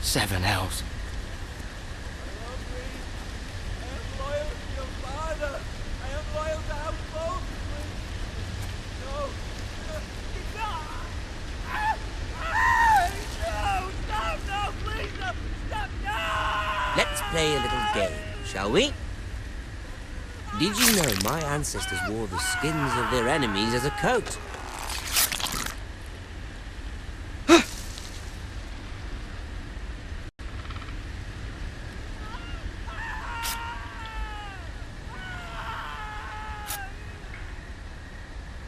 Seven hells. Let's play a little game, shall we? Did you know my ancestors wore the skins of their enemies as a coat?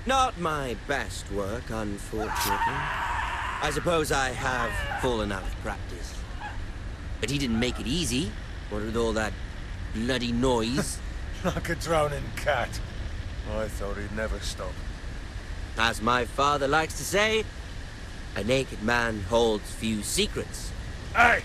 Not my best work, unfortunately. I suppose I have fallen out of practice. But he didn't make it easy, what with all that bloody noise. Like a drowning cat. I thought he'd never stop. As my father likes to say, a naked man holds few secrets. Hey!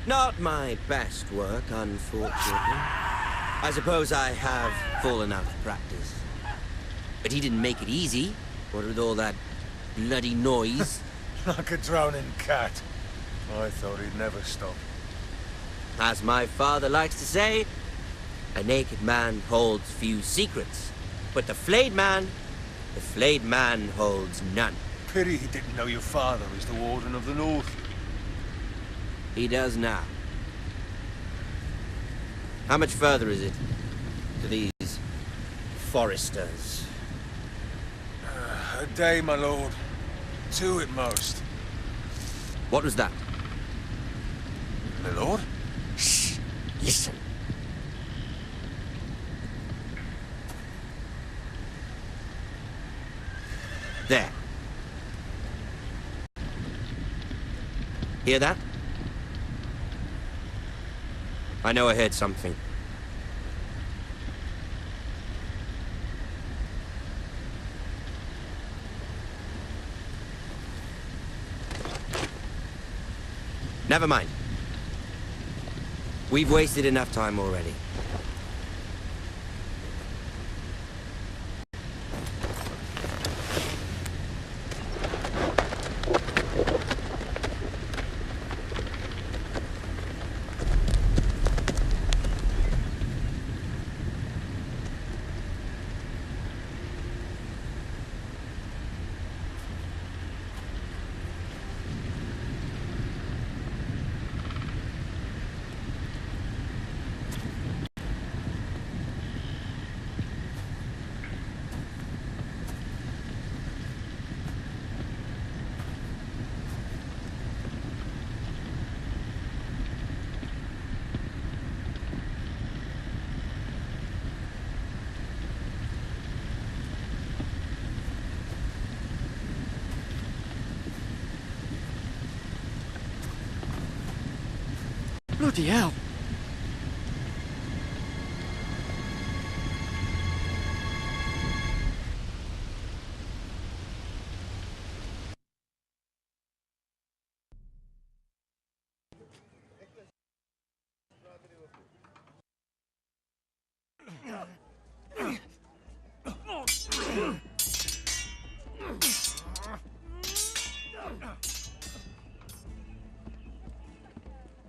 Not my best work, unfortunately. I suppose I have fallen out of practice. But he didn't make it easy, what with all that bloody noise. Like a drowning cat. I thought he'd never stop. As my father likes to say, a naked man holds few secrets. But the flayed man holds none. Pity he didn't know your father was the Warden of the North. He does now. How much further is it to these foresters? A day, my lord. 2 at most. What was that? My lord? Shh! Listen. There. Hear that? I know I heard something. Never mind. We've wasted enough time already. Bloody hell.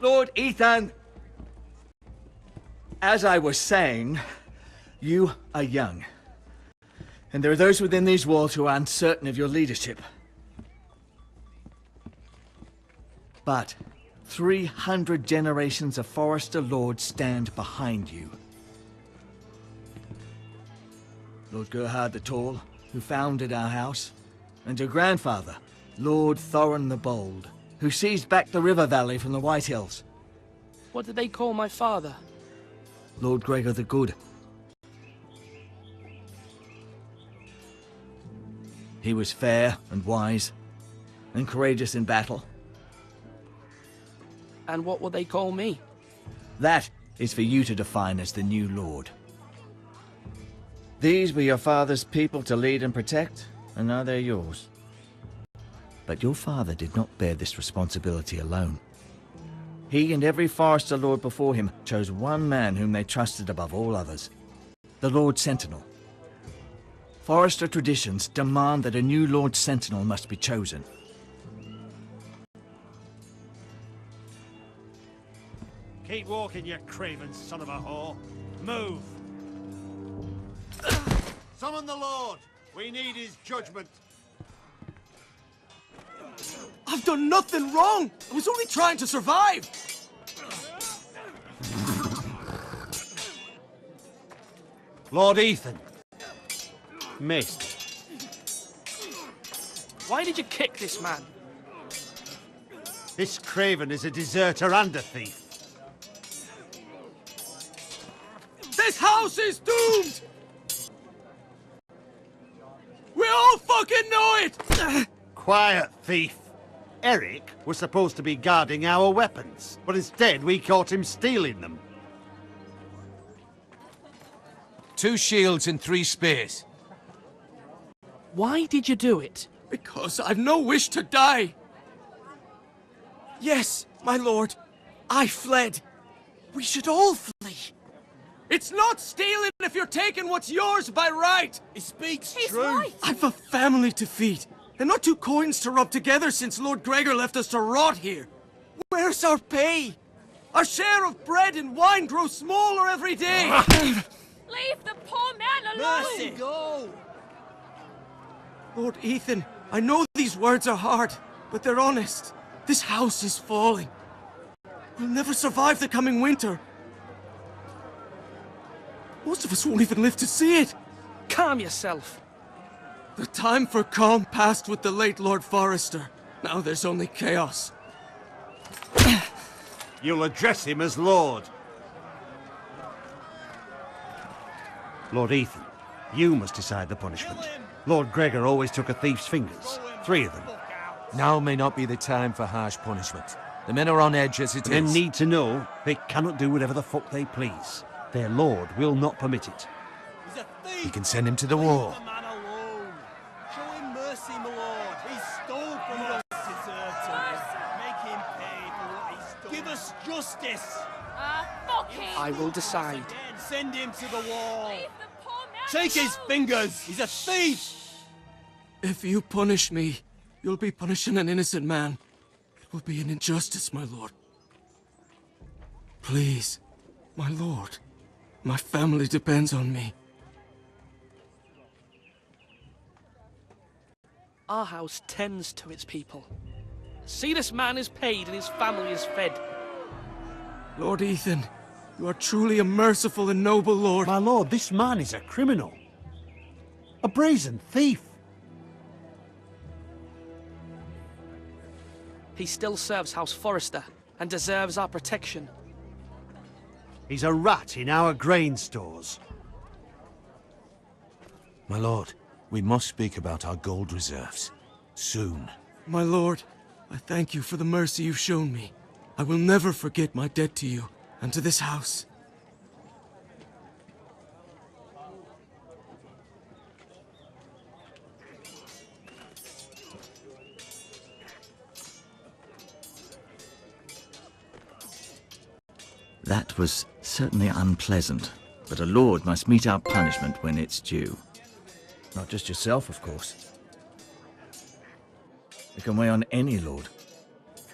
Lord Ethan, as I was saying, you are young. And there are those within these walls who are uncertain of your leadership. But 300 generations of Forester Lords stand behind you. Lord Gerhard the Tall, who founded our house, and your grandfather, Lord Thorin the Bold, who seized back the river valley from the White Hills. What did they call my father? Lord Gregor the Good. He was fair and wise, and courageous in battle. And what will they call me? That is for you to define as the new lord. These were your father's people to lead and protect, and now they're yours. But your father did not bear this responsibility alone. He and every Forester Lord before him chose one man whom they trusted above all others, the Lord Sentinel. Forester traditions demand that a new Lord Sentinel must be chosen. Keep walking, you craven son of a whore. Move! Summon the Lord! We need his judgment. I've done nothing wrong! I was only trying to survive! Lord Ethan. Missed. Why did you kick this man? This craven is a deserter and a thief. This house is doomed! We all fucking know it! Quiet, thief. Eric was supposed to be guarding our weapons, but instead we caught him stealing them. 2 shields and 3 spears. Why did you do it? Because I've no wish to die. Yes, my lord. I fled. We should all flee. It's not stealing if you're taking what's yours by right. He speaks He's true. right. I've a family to feed, and not 2 coins to rub together since Lord Gregor left us to rot here. Where's our pay? Our share of bread and wine grows smaller every day. Leave the poor man alone! Mercy, go! Lord Ethan, I know these words are hard, but they're honest. This house is falling. We'll never survive the coming winter. Most of us won't even live to see it. Calm yourself. The time for calm passed with the late Lord Forester. Now there's only chaos. You'll address him as Lord. Lord Ethan, you must decide the punishment. Lord Gregor always took a thief's fingers. 3 of them. Now may not be the time for harsh punishment. The men are on edge as it is. Men need to know they cannot do whatever the fuck they please. Their lord will not permit it. We can send him to the wall. Show him mercy, my lord. He stole from us. Deserved it. Make him pay for what he stole. Give us justice. Fuck him! I will decide. Send him to the wall. Leave the poor man Take his alone. fingers. He's a thief. If you punish me, you'll be punishing an innocent man. It will be an injustice, my lord. Please, my lord. My family depends on me. Our house tends to its people. See, this man is paid and his family is fed. Lord Ethan, you are truly a merciful and noble lord. My lord, this man is a criminal. A brazen thief. He still serves House Forester and deserves our protection. He's a rat in our grain stores. My lord, we must speak about our gold reserves. Soon. My lord, I thank you for the mercy you've shown me. I will never forget my debt to you and to this house. That was certainly unpleasant, but a lord must mete out punishment when it's due. Not just yourself, of course. It can weigh on any lord.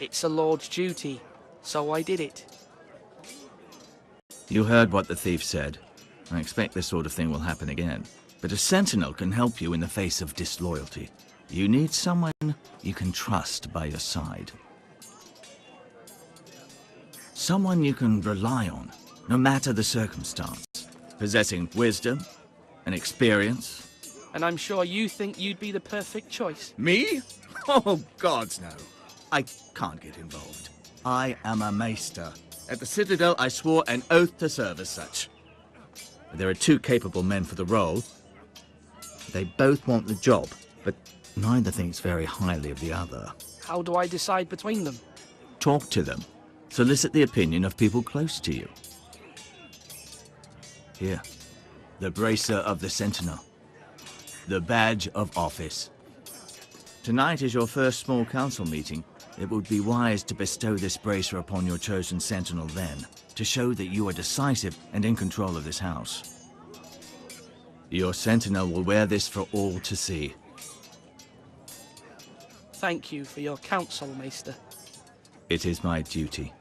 It's a lord's duty, so I did it. You heard what the thief said. I expect this sort of thing will happen again. But a sentinel can help you in the face of disloyalty. You need someone you can trust by your side. Someone you can rely on, no matter the circumstance. Possessing wisdom and experience. And I'm sure you think you'd be the perfect choice. Me? Oh, gods no. I can't get involved. I am a maester. At the Citadel, I swore an oath to serve as such. There are 2 capable men for the role. They both want the job, but neither thinks very highly of the other. How do I decide between them? Talk to them. Solicit the opinion of people close to you. Here, the bracer of the Sentinel. The badge of office. Tonight is your first small council meeting. It would be wise to bestow this bracer upon your chosen Sentinel then, to show that you are decisive and in control of this house. Your Sentinel will wear this for all to see. Thank you for your counsel, Maester. It is my duty.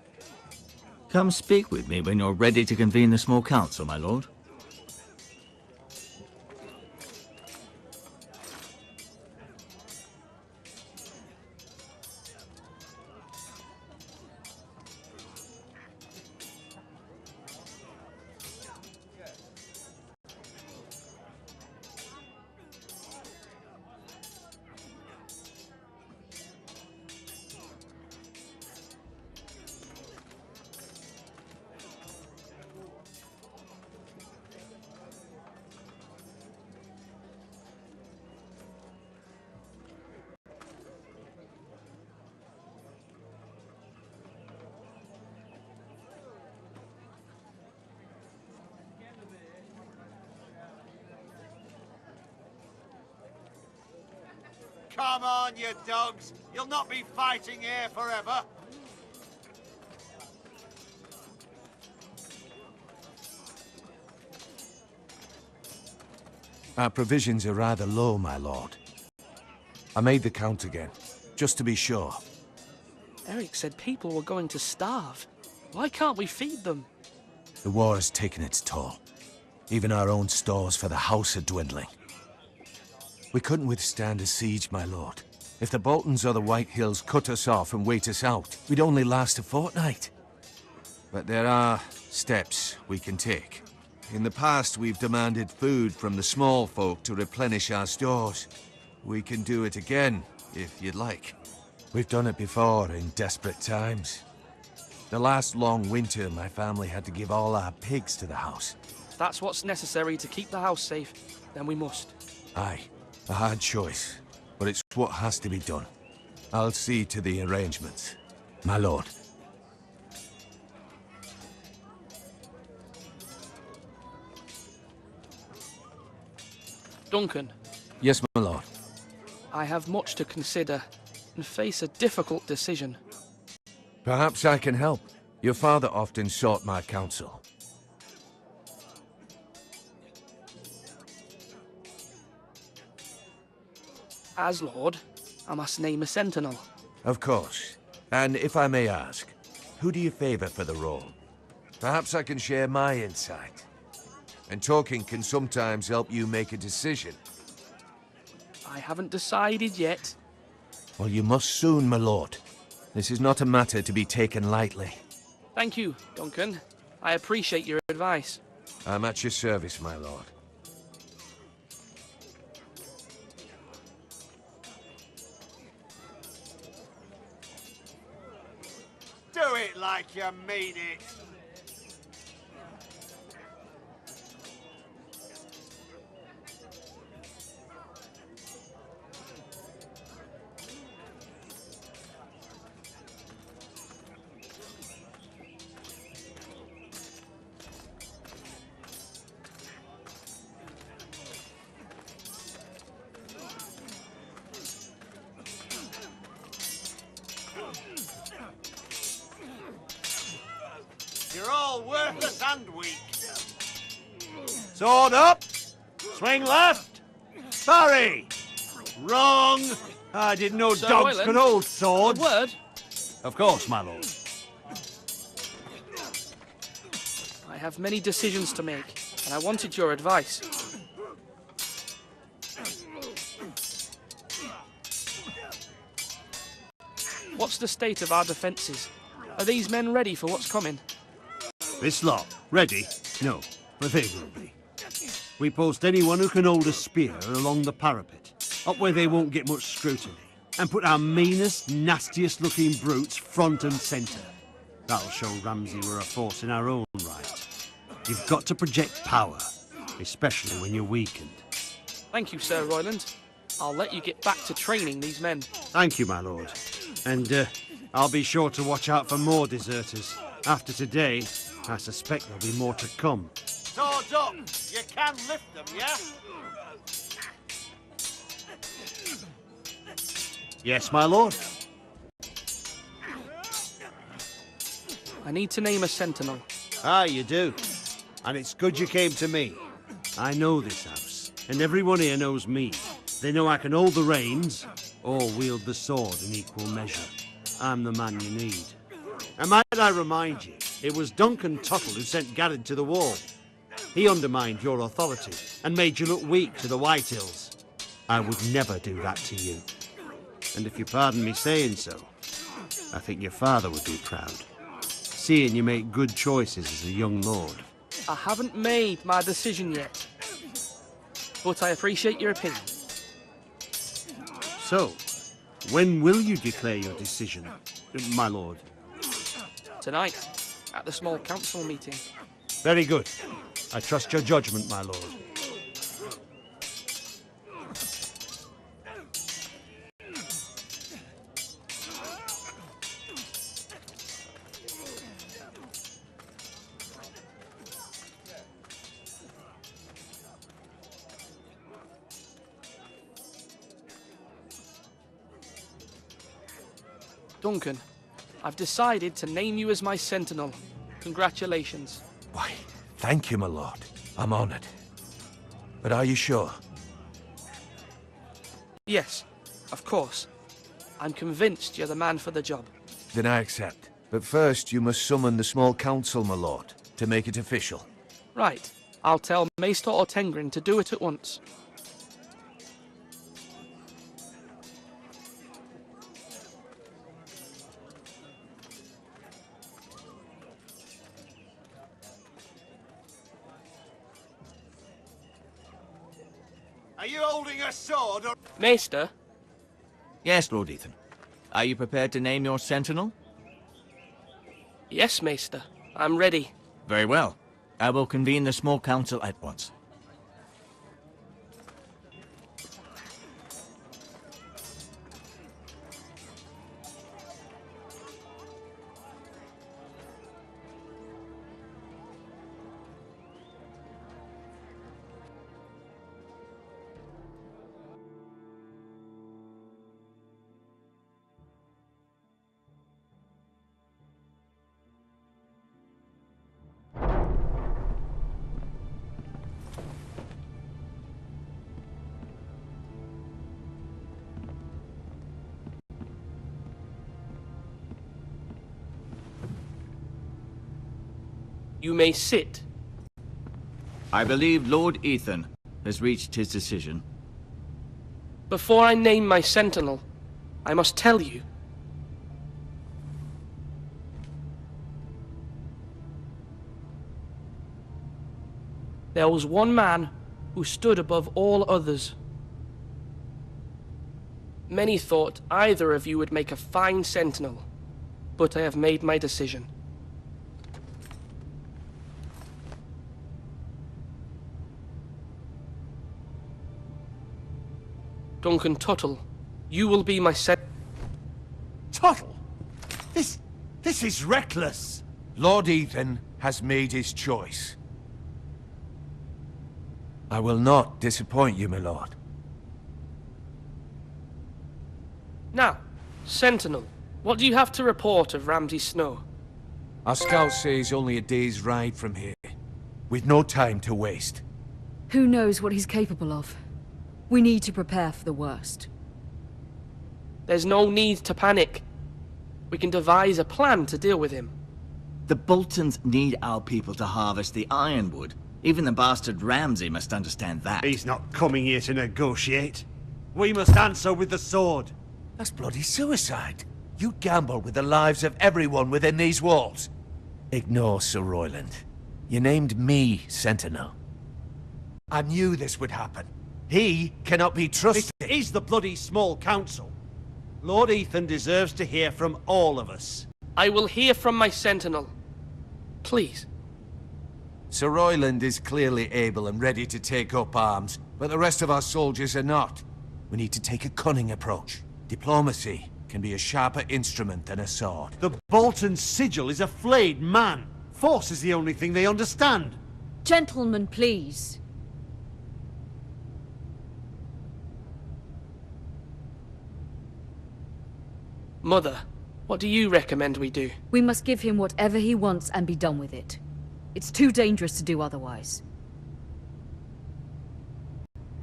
Come speak with me when you're ready to convene the small council, my lord. Come on, you dogs. You'll not be fighting here forever. Our provisions are rather low, my lord. I made the count again, just to be sure. Eric said people were going to starve. Why can't we feed them? The war has taken its toll. Even our own stores for the house are dwindling. We couldn't withstand a siege, my lord. If the Boltons or the White Hills cut us off and wait us out, we'd only last a fortnight. But there are steps we can take. In the past, we've demanded food from the small folk to replenish our stores. We can do it again, if you'd like. We've done it before in desperate times. The last long winter, my family had to give all our pigs to the house. If that's what's necessary to keep the house safe, then we must. Aye, a hard choice, but it's what has to be done. I'll see to the arrangements, my lord. Duncan, Yes, my lord. I have much to consider and face a difficult decision. Perhaps I can help. Your father often sought my counsel. As Lord, I must name a sentinel. Of course. And if I may ask, who do you favor for the role? Perhaps I can share my insight. And talking can sometimes help you make a decision. I haven't decided yet. Well, you must soon, my lord. This is not a matter to be taken lightly. Thank you, Duncan. I appreciate your advice. I'm at your service, my lord. Do it like you mean it. You're all worthless and weak. Sword up! Swing left! Parry! Wrong! I didn't know Sir dogs Royland, could hold A swords. word? Of course, my lord. I have many decisions to make, and I wanted your advice. What's the state of our defences? Are these men ready for what's coming? This lot, ready? No, but they will be. We post anyone who can hold a spear along the parapet, up where they won't get much scrutiny, and put our meanest, nastiest looking brutes front and centre. That'll show Ramsay we're a force in our own right. You've got to project power, especially when you're weakened. Thank you, Sir Royland. I'll let you get back to training these men. Thank you, my lord. And I'll be sure to watch out for more deserters. After today, I suspect there'll be more to come. Swords up! You can lift them, yeah? Yes, my lord. I need to name a sentinel. Ah, you do. And it's good you came to me. I know this house, and everyone here knows me. They know I can hold the reins, or wield the sword in equal measure. I'm the man you need. And might I remind you, it was Duncan Tuttle who sent Garrett to the wall. He undermined your authority, and made you look weak to the Whitehills. I would never do that to you. And if you pardon me saying so, I think your father would be proud, seeing you make good choices as a young lord. I haven't made my decision yet, but I appreciate your opinion. So, when will you declare your decision, my lord? Tonight, at the small council meeting. Very good. I trust your judgment, my lord. Duncan, I've decided to name you as my sentinel. Congratulations. Why, thank you, my lord. I'm honored. But are you sure? Yes, of course. I'm convinced you're the man for the job. Then I accept. But first, you must summon the small council, my lord, to make it official. Right. I'll tell Maester Ortengrin to do it at once. Are you holding a sword or... Maester? Yes, Lord Ethan. Are you prepared to name your sentinel? Yes, Maester. I'm ready. Very well. I will convene the small council at once. You may sit. I believe Lord Ethan has reached his decision. Before I name my sentinel, I must tell you. There was one man who stood above all others. Many thought either of you would make a fine sentinel, but I have made my decision. Duncan Tuttle, you will be my Tuttle! This is reckless! Lord Ethan has made his choice. I will not disappoint you, my lord. Now, Sentinel, what do you have to report of Ramsay Snow? Our scouts say he's only a day's ride from here, with no time to waste. Who knows what he's capable of? We need to prepare for the worst. There's no need to panic. We can devise a plan to deal with him. The Boltons need our people to harvest the ironwood. Even the bastard Ramsay must understand that. He's not coming here to negotiate. We must answer with the sword. That's bloody suicide. You gamble with the lives of everyone within these walls. Ignore Sir Royland. You named me Sentinel. I knew this would happen. He cannot be trusted. It is the bloody small council. Lord Ethan deserves to hear from all of us. I will hear from my Sentinel. Please. Sir Royland is clearly able and ready to take up arms, but the rest of our soldiers are not. We need to take a cunning approach. Diplomacy, can be a sharper instrument than a sword. The Bolton sigil is a flayed man. Force is the only thing they understand. Gentlemen, please. Mother, what do you recommend we do? We must give him whatever he wants and be done with it. It's too dangerous to do otherwise.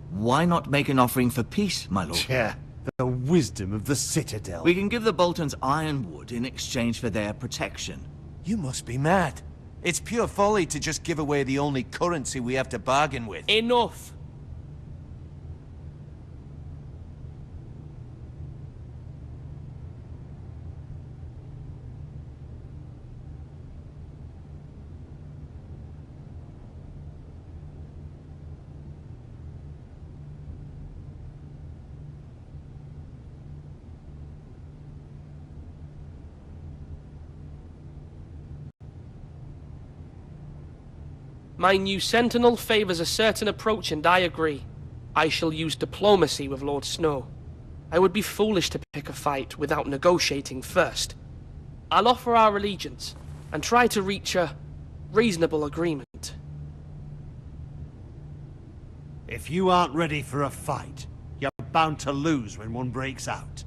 Why not make an offering for peace, my lord? Yeah, the wisdom of the Citadel. We can give the Boltons ironwood in exchange for their protection. You must be mad. It's pure folly to just give away the only currency we have to bargain with. Enough! My new sentinel favors a certain approach, and I agree. I shall use diplomacy with Lord Snow. I would be foolish to pick a fight without negotiating first. I'll offer our allegiance, and try to reach a reasonable agreement. If you aren't ready for a fight, you're bound to lose when one breaks out.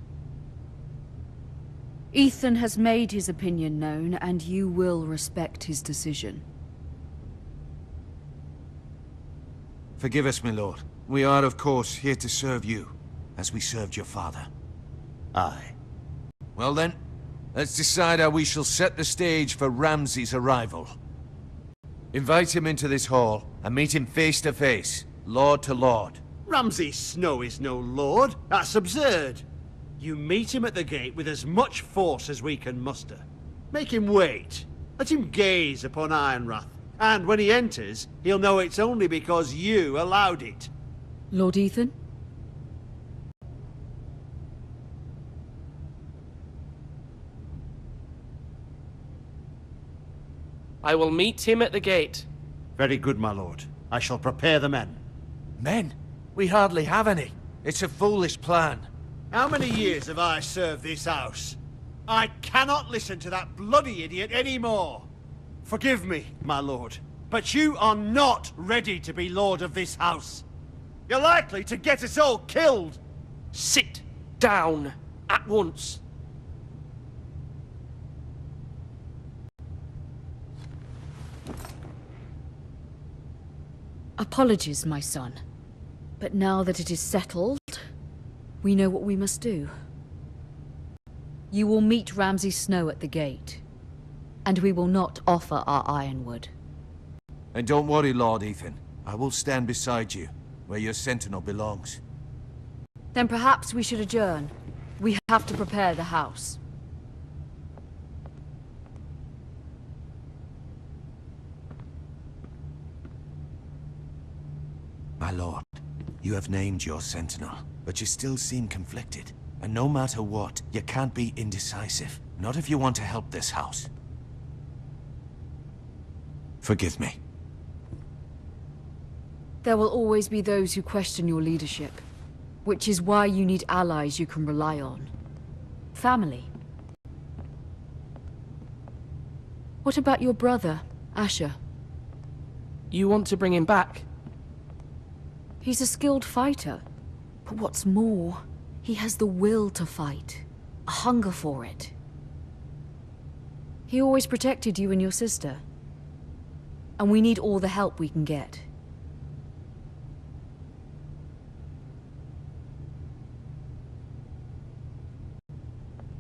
Ethan has made his opinion known, and you will respect his decision. Forgive us, my lord. We are, of course, here to serve you, as we served your father. Aye. Well then, let's decide how we shall set the stage for Ramsay's arrival. Invite him into this hall, and meet him face to face, lord to lord. Ramsay Snow is no lord. That's absurd. You meet him at the gate with as much force as we can muster. Make him wait. Let him gaze upon Ironrath. And when he enters, he'll know it's only because you allowed it. Lord Ethan? I will meet him at the gate. Very good, my lord. I shall prepare the men. Men? We hardly have any. It's a foolish plan. How many years have I served this house? I cannot listen to that bloody idiot anymore. Forgive me, my lord, but you are not ready to be lord of this house. You're likely to get us all killed. Sit down at once. Apologies, my son. But now that it is settled, we know what we must do. You will meet Ramsay Snow at the gate, and we will not offer our ironwood. And don't worry, Lord Ethan. I will stand beside you, where your sentinel belongs. Then perhaps we should adjourn. We have to prepare the house. My lord, you have named your sentinel, but you still seem conflicted. And no matter what, you can't be indecisive. Not if you want to help this house. Forgive me. There will always be those who question your leadership, which is why you need allies you can rely on. Family. What about your brother, Asher? You want to bring him back? He's a skilled fighter, but what's more, he has the will to fight, a hunger for it. He always protected you and your sister, and we need all the help we can get.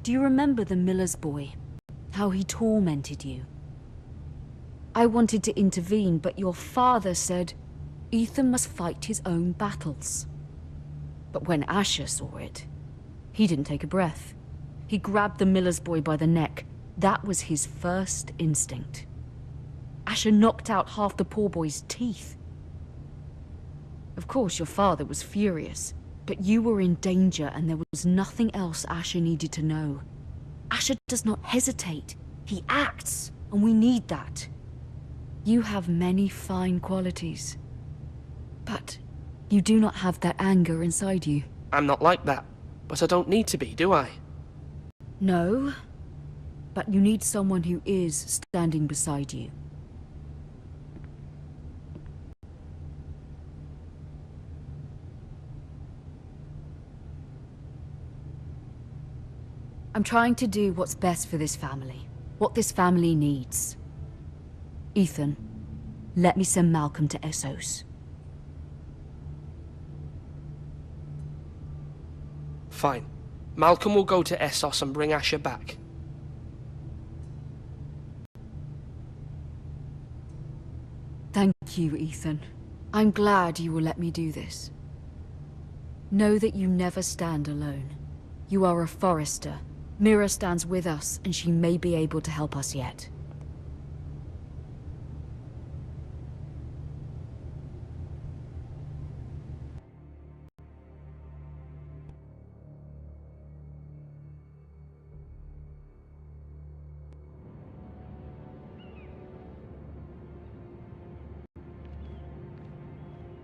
Do you remember the miller's boy? How he tormented you? I wanted to intervene, but your father said Ethan must fight his own battles. But when Asher saw it, he didn't take a breath. He grabbed the miller's boy by the neck. That was his first instinct. Asher knocked out half the poor boy's teeth. Of course, your father was furious, but you were in danger and there was nothing else Asher needed to know. Asher does not hesitate. He acts, and we need that. You have many fine qualities, but you do not have that anger inside you. I'm not like that, but I don't need to be, do I? No, but you need someone who is standing beside you. I'm trying to do what's best for this family. What this family needs. Ethan, let me send Malcolm to Essos. Fine. Malcolm will go to Essos and bring Asher back. Thank you, Ethan. I'm glad you will let me do this. Know that you never stand alone. You are a Forrester. Mira stands with us, and she may be able to help us yet.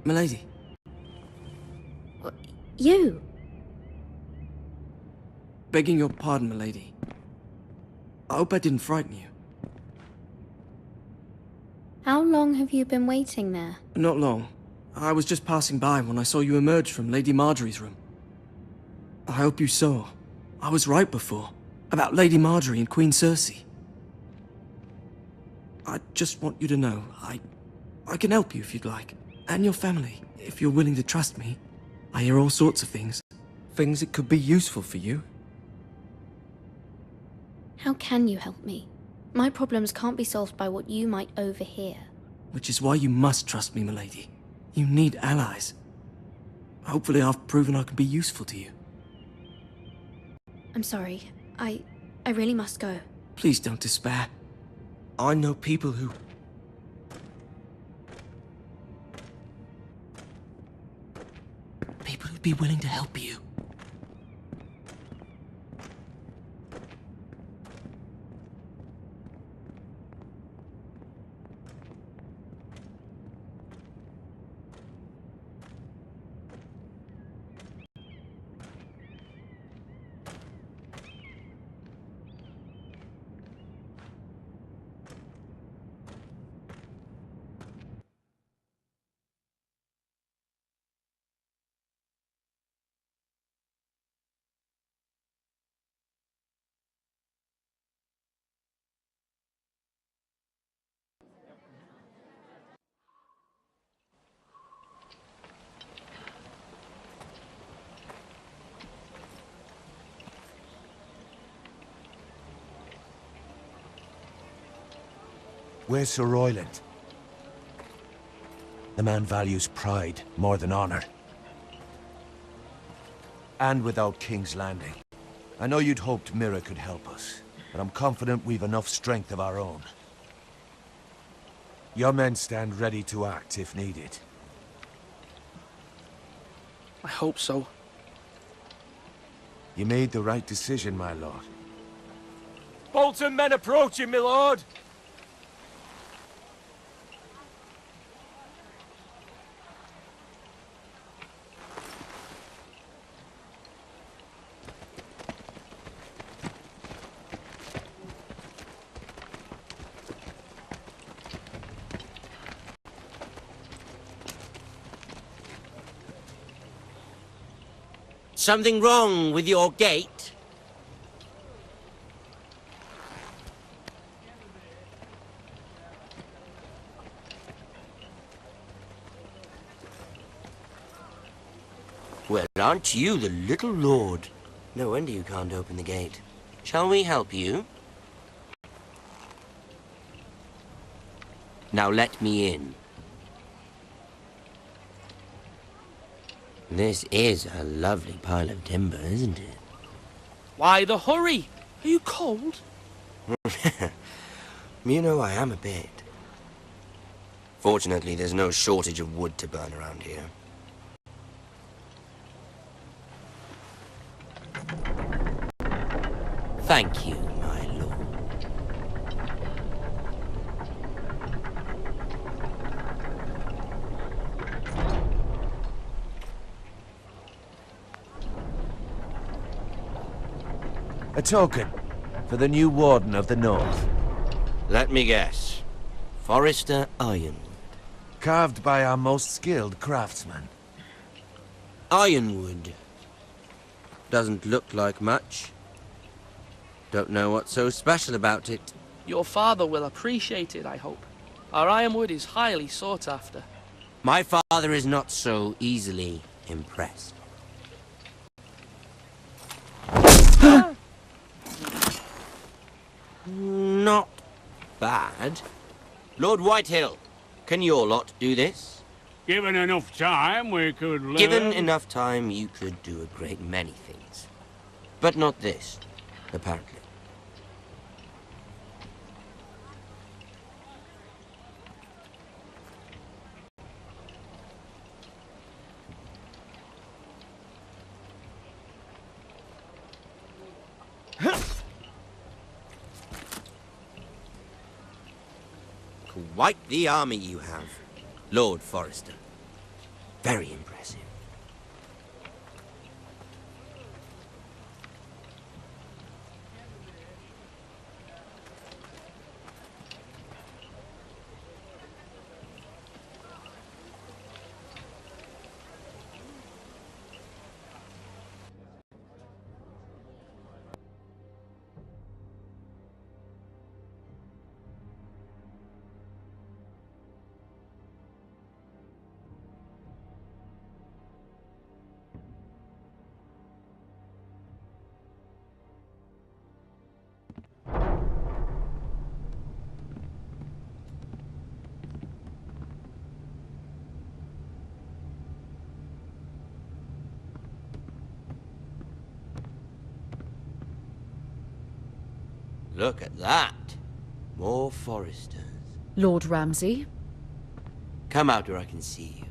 Milady. You? Begging your pardon, milady. I hope I didn't frighten you. How long have you been waiting there? Not long. I was just passing by when I saw you emerge from Lady Marjorie's room. I hope you saw. I was right before. About Lady Marjorie and Queen Cersei. I just want you to know, I can help you if you'd like. And your family, if you're willing to trust me. I hear all sorts of things. Things that could be useful for you. How can you help me? My problems can't be solved by what you might overhear. Which is why you must trust me, milady. You need allies. Hopefully I've proven I can be useful to you. I'm sorry. I really must go. Please don't despair. I know people who... People who'd be willing to help you. Where's Sir Royland? The man values pride more than honor. And without King's Landing. I know you'd hoped Mira could help us, but I'm confident we've enough strength of our own. Your men stand ready to act if needed. I hope so. You made the right decision, my lord. Bolton men approaching, my lord! Something wrong with your gate? Well, aren't you the little lord? No wonder you can't open the gate. Shall we help you? Now let me in. This is a lovely pile of timber, isn't it? Why the hurry? Are you cold? You know I am a bit. Fortunately, there's no shortage of wood to burn around here. Thank you, my lord. A token for the new Warden of the North. Let me guess. Forrester Ironwood. Carved by our most skilled craftsman. Ironwood. Doesn't look like much. Don't know what's so special about it. Your father will appreciate it, I hope. Our ironwood is highly sought after. My father is not so easily impressed. Not bad. Lord Whitehill, can your lot do this? Given enough time, we could learn. Given enough time, you could do a great many things. But not this, apparently. Quite the army you have, Lord Forrester. Very impressive. Look at that. More Forresters. Lord Ramsay? Come out where I can see you.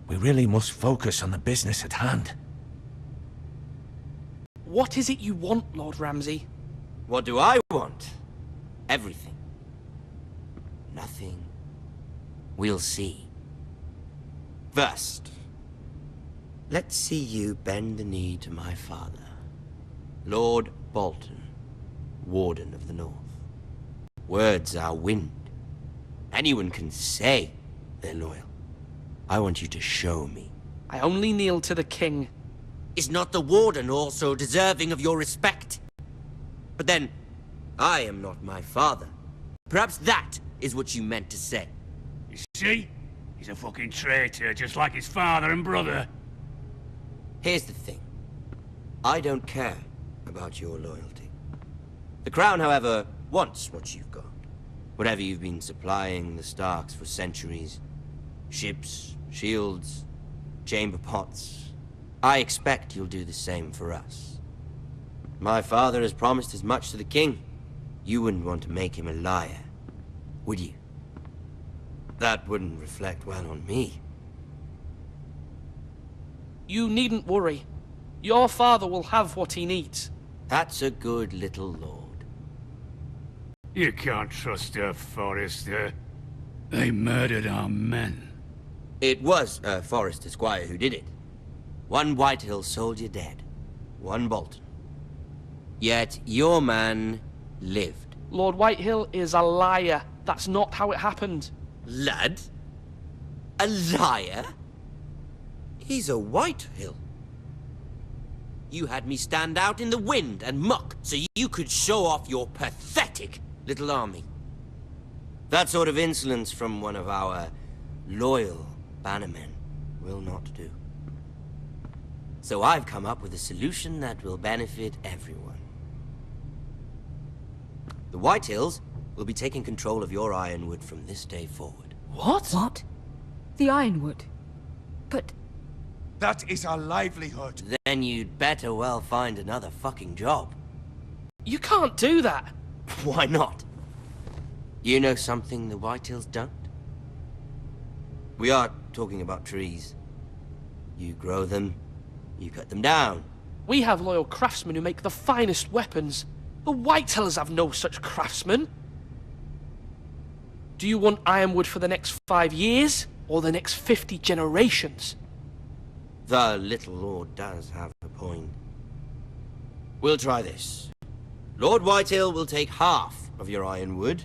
We really must focus on the business at hand. What is it you want, Lord Ramsay? What do I want? Everything. Nothing. We'll see. First, let's see you bend the knee to my father, Lord Bolton, Warden of the North. Words are wind. Anyone can say they're loyal. I want you to show me. I only kneel to the king. Is not the Warden also deserving of your respect? But then, I am not my father. Perhaps that is what you meant to say. You see? He's a fucking traitor, just like his father and brother. Here's the thing. I don't care about your loyalty. The Crown, however, wants what you've got. Whatever you've been supplying the Starks for centuries. Ships, shields, chamber pots. I expect you'll do the same for us. My father has promised as much to the king. You wouldn't want to make him a liar, would you? That wouldn't reflect well on me. You needn't worry. Your father will have what he needs. That's a good little lord. You can't trust her, Forrester. They murdered our men. It was a Forrester squire who did it. One Whitehill soldier dead. One Bolton. Yet your man lived. Lord Whitehill is a liar. That's not how it happened. Lad? A liar? He's a Whitehill. You had me stand out in the wind and muck so you could show off your pathetic little army. That sort of insolence from one of our loyal bannermen will not do. So I've come up with a solution that will benefit everyone. The Whitehills will be taking control of your ironwood from this day forward. What? What? The Ironwood? But... That is our livelihood. Then you'd better well find another fucking job. You can't do that. Why not? You know something the Whitehills don't? We are talking about trees. You grow them, you cut them down. We have loyal craftsmen who make the finest weapons. The Whitehills have no such craftsmen. Do you want ironwood for the next 5 years? or the next 50 generations. The little lord does have a point. We'll try this. Lord Whitehill will take half of your ironwood,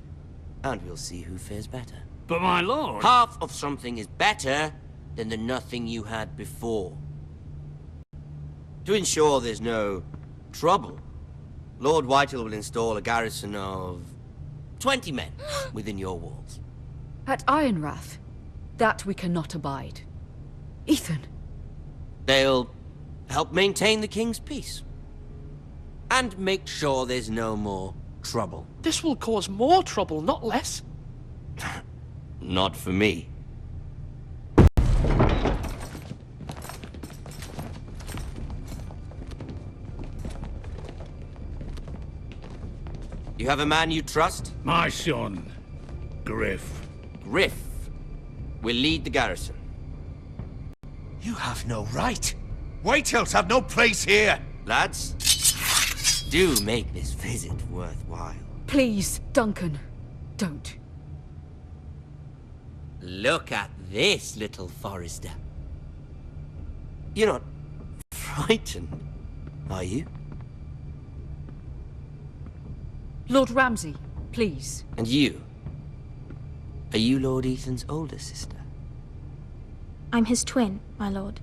and we'll see who fares better. But my lord... Half of something is better than the nothing you had before. To ensure there's no trouble, Lord Whitehill will install a garrison of 20 men within your walls. At Ironrath? That we cannot abide. Ethan! They'll help maintain the king's peace. And make sure there's no more trouble. This will cause more trouble, not less. Not for me. You have a man you trust? My son, Griff. Griff will lead the garrison. You have no right. Whitehills have no place here. Lads, do make this visit worthwhile. Please, Duncan, don't. Look at this, little Forrester. You're not frightened, are you? Lord Ramsay, please. And you? Are you Lord Ethan's older sister? I'm his twin, my lord.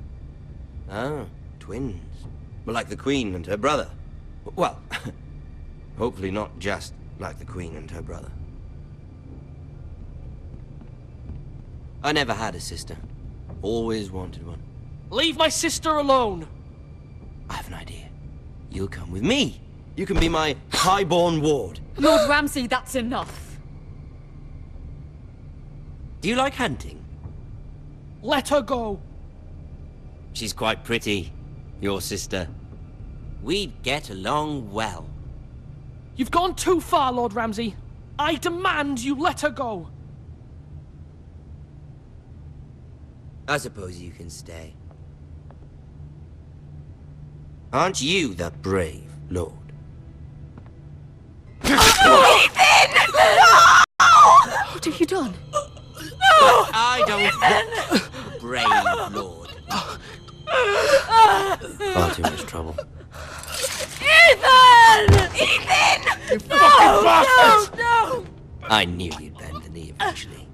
Ah, twins. Well, like the Queen and her brother. Well, hopefully not just like the Queen and her brother. I never had a sister. Always wanted one. Leave my sister alone! I have an idea. You'll come with me. You can be my highborn ward. Lord Ramsay, that's enough. Do you like hunting? Let her go! She's quite pretty, your sister. We'd get along well. You've gone too far, Lord Ramsay. I demand you let her go. I suppose you can stay. Aren't you the brave lord? What have you done? I don't want brave lord. Far too much trouble. Ethan! Ethan! You fucking bastard! No! I knew you'd bend the knee eventually.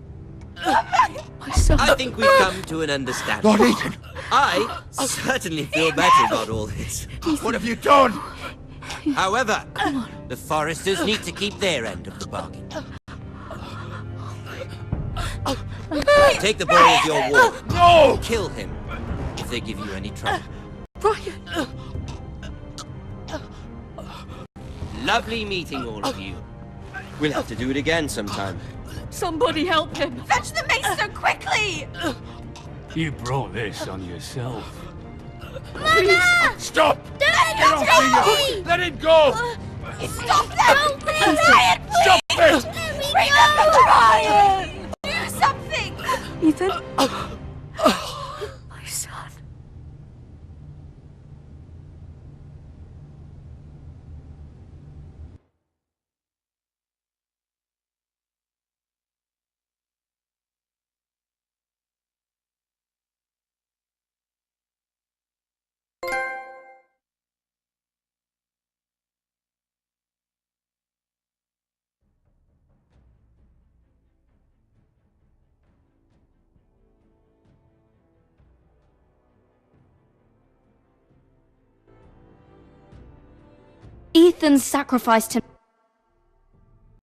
My son. I think we've come to an understanding. Lord Ethan! I certainly feel better about all this. What have you done? However, the Foresters need to keep their end of the bargain. Take the boy as your ward. No! Kill him if they give you any trouble. Brian! Lovely meeting all of you. We'll have to do it again sometime. Somebody help him! Fetch the maester quickly! You brought this on yourself. Mama! Stop! Don't let him Let it go! Stop them! Brian, please! Stop it! Remember Brian! Do something! Ethan? My son. Ethan sacrificed him.